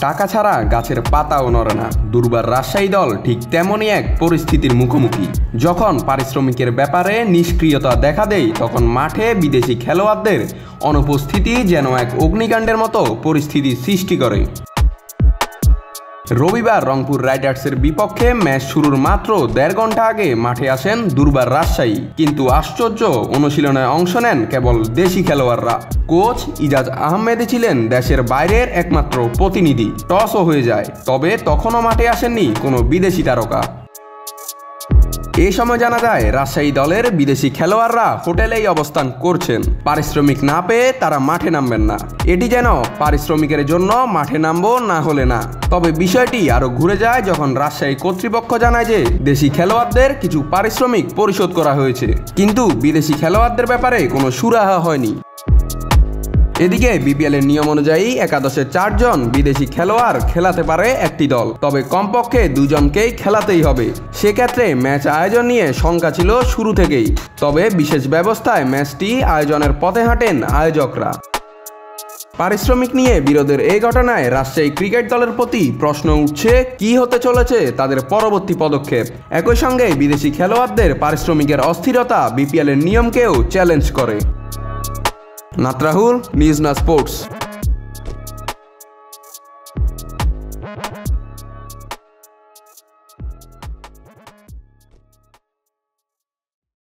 টাকা ছাড়া গাছের পাতাও নড়ে না। দুর্বার রাজশাহী দল ঠিক তেমনই এক পরিস্থিতির মুখোমুখি। যখন পারিশ্রমিকের ব্যাপারে নিষ্ক্রিয়তা দেখা দেয়, তখন মাঠে বিদেশি খেলোয়াড়দের অনুপস্থিতি যেন এক অগ্নিকাণ্ডের মতো পরিস্থিতি সৃষ্টি করে। রবিবার রংপুর রাইডার্সের বিপক্ষে ম্যাচ শুরুর মাত্র 1.5 ঘন্টা আগে মাঠে আসেন দুর্বার রাজশাহী, কিন্তু আশ্চর্য, অনুশীলনে অংশ নেন কেবল দেশি খেলোয়াড়রা। কোচ ইজাজ আহমেদই ছিলেন দেশের বাইরের একমাত্র প্রতিনিধি। টসও হয়ে যায়, তবে তখনও মাঠে আসেননি কোনো বিদেশি তারকা। এই সময় জানা যায় রাজশাহী দলের বিদেশি খেলোয়াড়রা হোটেলেই অবস্থান করছেন। পারিশ্রমিক না পেয়ে তারা মাঠে নামবেন না। এটি যেন পারিশ্রমিকের জন্য মাঠে নামবো না হলে না। তবে বিষয়টি আরো ঘুরে যায় যখন রাজশাহী কর্তৃপক্ষ জানায় যে দেশি খেলোয়াড়দের কিছু পারিশ্রমিক পরিশোধ করা হয়েছে, কিন্তু বিদেশি খেলোয়াড়দের ব্যাপারে কোনো সুরাহা হয়নি। এদিকে বিপিএল এর নিয়ম অনুযায়ী একাদশে 4 জন বিদেশি খেলোয়াড় খেলাতে পারে একটি দল, তবে কমপক্ষে 2 জনকেই খেলাতেই হবে। সেক্ষেত্রে ম্যাচ আয়োজন নিয়ে শঙ্কা ছিল শুরু থেকেই, তবে বিশেষ ব্যবস্থায় ম্যাচটি আয়োজনের পথে হাঁটেন আয়োজকরা। পারিশ্রমিক নিয়ে বিরোধের এই ঘটনায় রাজশাহী ক্রিকেট দলের প্রতি প্রশ্ন উঠছে কি হতে চলেছে তাদের পরবর্তী পদক্ষেপ। একই সঙ্গে বিদেশি খেলোয়াড়দের পারিশ্রমিকের অস্থিরতা বিপিএল এর নিয়মকেও চ্যালেঞ্জ করে। নাত রাহুল, নিউজ না স্পোর্টস।